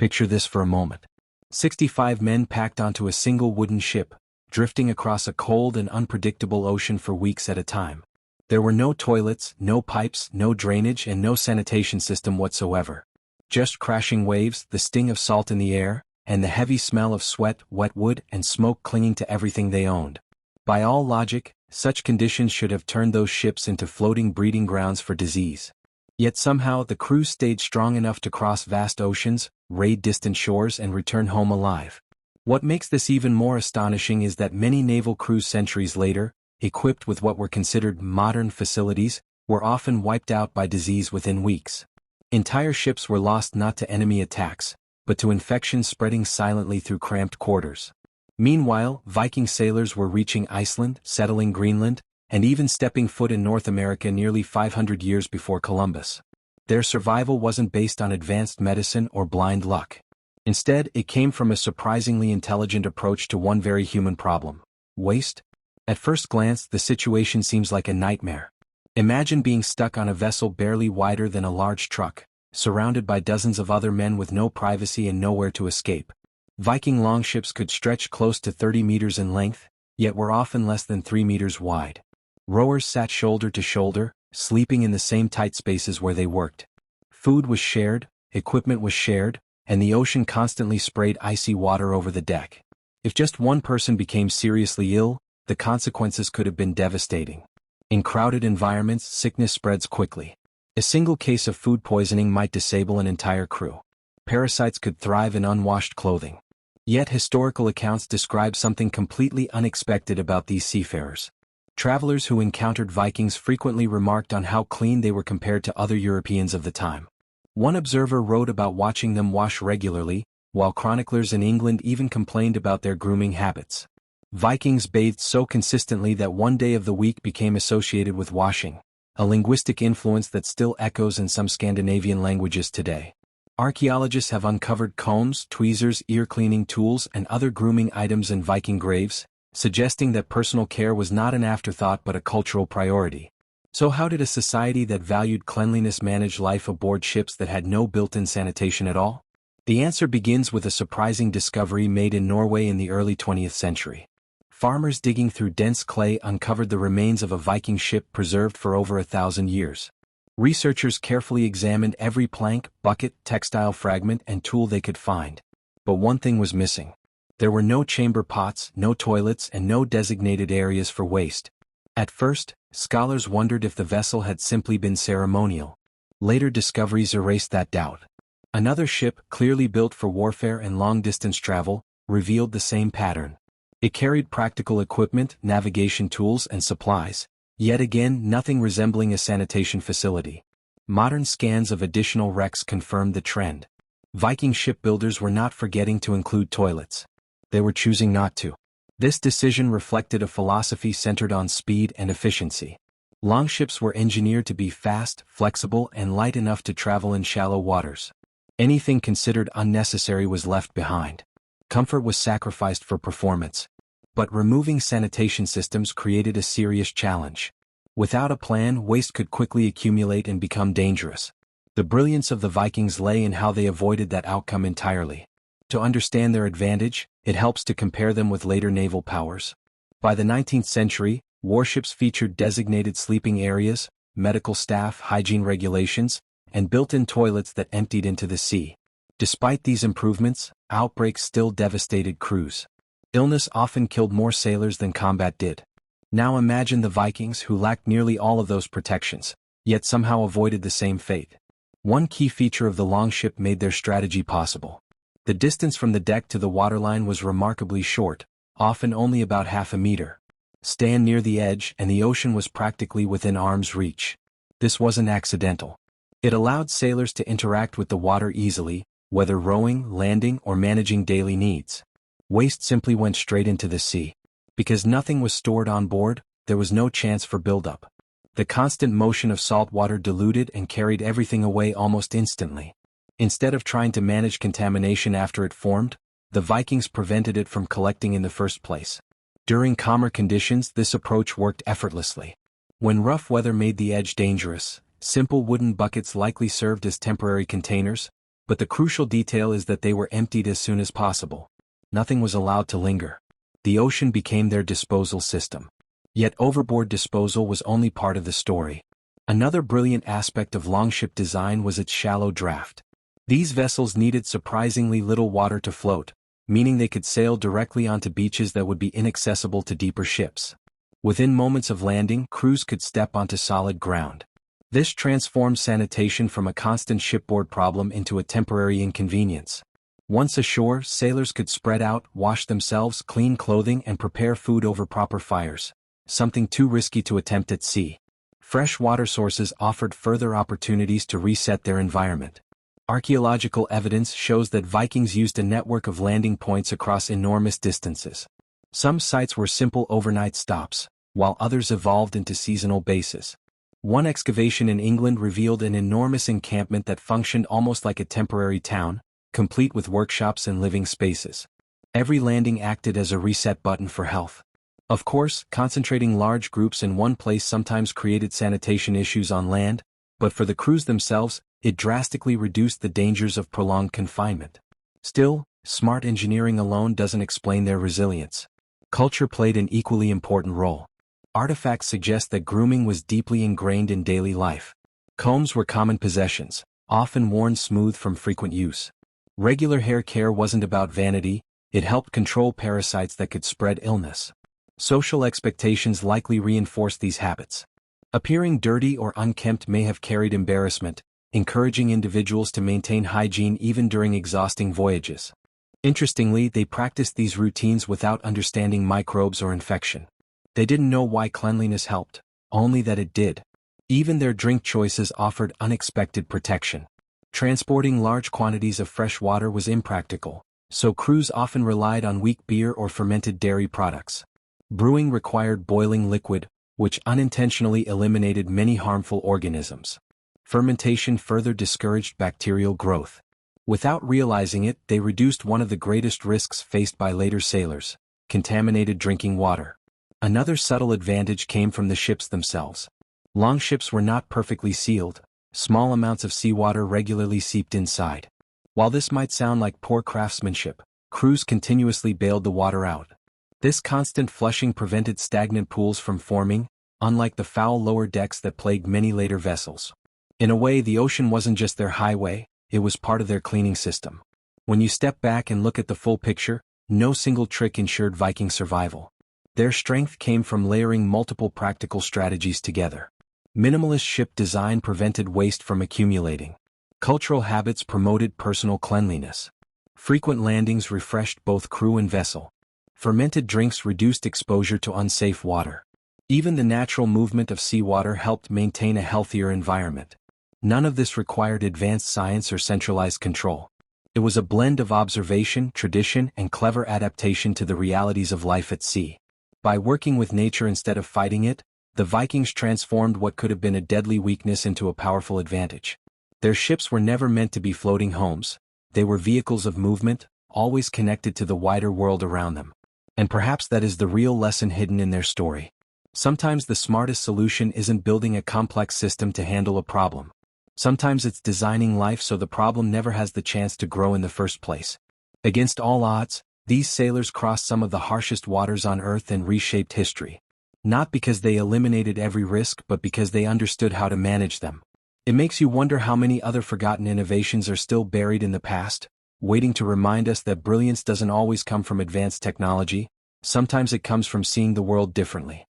Picture this for a moment. 65 men packed onto a single wooden ship, drifting across a cold and unpredictable ocean for weeks at a time. There were no toilets, no pipes, no drainage, and no sanitation system whatsoever. Just crashing waves, the sting of salt in the air, and the heavy smell of sweat, wet wood, and smoke clinging to everything they owned. By all logic, such conditions should have turned those ships into floating breeding grounds for disease. Yet somehow the crews stayed strong enough to cross vast oceans, raid distant shores, and return home alive. What makes this even more astonishing is that many naval crews centuries later, equipped with what were considered modern facilities, were often wiped out by disease within weeks. Entire ships were lost not to enemy attacks, but to infections spreading silently through cramped quarters. Meanwhile, Viking sailors were reaching Iceland, settling Greenland, and even stepping foot in North America nearly 500 years before Columbus. Their survival wasn't based on advanced medicine or blind luck. Instead, it came from a surprisingly intelligent approach to one very human problem: waste. At first glance, the situation seems like a nightmare. Imagine being stuck on a vessel barely wider than a large truck, surrounded by dozens of other men with no privacy and nowhere to escape. Viking longships could stretch close to 30 meters in length, yet were often less than 3 meters wide. Rowers sat shoulder to shoulder, sleeping in the same tight spaces where they worked. Food was shared, equipment was shared, and the ocean constantly sprayed icy water over the deck. If just one person became seriously ill, the consequences could have been devastating. In crowded environments, sickness spreads quickly. A single case of food poisoning might disable an entire crew. Parasites could thrive in unwashed clothing. Yet historical accounts describe something completely unexpected about these seafarers. Travelers who encountered Vikings frequently remarked on how clean they were compared to other Europeans of the time. One observer wrote about watching them wash regularly, while chroniclers in England even complained about their grooming habits. Vikings bathed so consistently that one day of the week became associated with washing, a linguistic influence that still echoes in some Scandinavian languages today. Archaeologists have uncovered combs, tweezers, ear-cleaning tools, and other grooming items in Viking graves, suggesting that personal care was not an afterthought but a cultural priority. So how did a society that valued cleanliness manage life aboard ships that had no built-in sanitation at all? The answer begins with a surprising discovery made in Norway in the early 20th century. Farmers digging through dense clay uncovered the remains of a Viking ship preserved for over 1,000 years. Researchers carefully examined every plank, bucket, textile fragment, and tool they could find. But one thing was missing. There were no chamber pots, no toilets, and no designated areas for waste. At first, scholars wondered if the vessel had simply been ceremonial. Later discoveries erased that doubt. Another ship, clearly built for warfare and long-distance travel, revealed the same pattern. It carried practical equipment, navigation tools, and supplies, yet again nothing resembling a sanitation facility. Modern scans of additional wrecks confirmed the trend. Viking shipbuilders were not forgetting to include toilets. They were choosing not to. This decision reflected a philosophy centered on speed and efficiency. Longships were engineered to be fast, flexible, and light enough to travel in shallow waters. Anything considered unnecessary was left behind. Comfort was sacrificed for performance. But removing sanitation systems created a serious challenge. Without a plan, waste could quickly accumulate and become dangerous. The brilliance of the Vikings lay in how they avoided that outcome entirely. To understand their advantage, it helps to compare them with later naval powers. By the 19th century, warships featured designated sleeping areas, medical staff, hygiene regulations, and built-in toilets that emptied into the sea. Despite these improvements, outbreaks still devastated crews. Illness often killed more sailors than combat did. Now imagine the Vikings who lacked nearly all of those protections, yet somehow avoided the same fate. One key feature of the longship made their strategy possible. The distance from the deck to the waterline was remarkably short, often only about half a meter. Stand near the edge and the ocean was practically within arm's reach. This wasn't accidental. It allowed sailors to interact with the water easily, whether rowing, landing, or managing daily needs. Waste simply went straight into the sea. Because nothing was stored on board, there was no chance for buildup. The constant motion of salt water diluted and carried everything away almost instantly. Instead of trying to manage contamination after it formed, the Vikings prevented it from collecting in the first place. During calmer conditions, this approach worked effortlessly. When rough weather made the edge dangerous, simple wooden buckets likely served as temporary containers, But the crucial detail is that they were emptied as soon as possible. Nothing was allowed to linger. The ocean became their disposal system. Yet overboard disposal was only part of the story. Another brilliant aspect of longship design was its shallow draft. These vessels needed surprisingly little water to float, meaning they could sail directly onto beaches that would be inaccessible to deeper ships. Within moments of landing, crews could step onto solid ground. This transformed sanitation from a constant shipboard problem into a temporary inconvenience. Once ashore, sailors could spread out, wash themselves, clean clothing, and prepare food over proper fires, something too risky to attempt at sea. Fresh water sources offered further opportunities to reset their environment. Archaeological evidence shows that Vikings used a network of landing points across enormous distances. Some sites were simple overnight stops, while others evolved into seasonal bases. One excavation in England revealed an enormous encampment that functioned almost like a temporary town, complete with workshops and living spaces. Every landing acted as a reset button for health. Of course, concentrating large groups in one place sometimes created sanitation issues on land, but for the crews themselves, it drastically reduced the dangers of prolonged confinement. Still, smart engineering alone doesn't explain their resilience. Culture played an equally important role. Artifacts suggest that grooming was deeply ingrained in daily life. Combs were common possessions, often worn smooth from frequent use. Regular hair care wasn't about vanity, it helped control parasites that could spread illness. Social expectations likely reinforced these habits. Appearing dirty or unkempt may have carried embarrassment, encouraging individuals to maintain hygiene even during exhausting voyages. Interestingly, they practiced these routines without understanding microbes or infection. They didn't know why cleanliness helped, only that it did. Even their drink choices offered unexpected protection. Transporting large quantities of fresh water was impractical, so crews often relied on weak beer or fermented dairy products. Brewing required boiling liquid, which unintentionally eliminated many harmful organisms. Fermentation further discouraged bacterial growth. Without realizing it, they reduced one of the greatest risks faced by later sailors: contaminated drinking water. Another subtle advantage came from the ships themselves. Longships were not perfectly sealed. Small amounts of seawater regularly seeped inside. While this might sound like poor craftsmanship, crews continuously bailed the water out. This constant flushing prevented stagnant pools from forming, unlike the foul lower decks that plagued many later vessels. In a way, the ocean wasn't just their highway, it was part of their cleaning system. When you step back and look at the full picture, no single trick ensured Viking survival. Their strength came from layering multiple practical strategies together. Minimalist ship design prevented waste from accumulating. Cultural habits promoted personal cleanliness. Frequent landings refreshed both crew and vessel. Fermented drinks reduced exposure to unsafe water. Even the natural movement of seawater helped maintain a healthier environment. None of this required advanced science or centralized control. It was a blend of observation, tradition, and clever adaptation to the realities of life at sea. By working with nature instead of fighting it, the Vikings transformed what could have been a deadly weakness into a powerful advantage. Their ships were never meant to be floating homes. They were vehicles of movement, always connected to the wider world around them. And perhaps that is the real lesson hidden in their story. Sometimes the smartest solution isn't building a complex system to handle a problem. Sometimes it's designing life so the problem never has the chance to grow in the first place. Against all odds, these sailors crossed some of the harshest waters on Earth and reshaped history. Not because they eliminated every risk, but because they understood how to manage them. It makes you wonder how many other forgotten innovations are still buried in the past, waiting to remind us that brilliance doesn't always come from advanced technology. Sometimes it comes from seeing the world differently.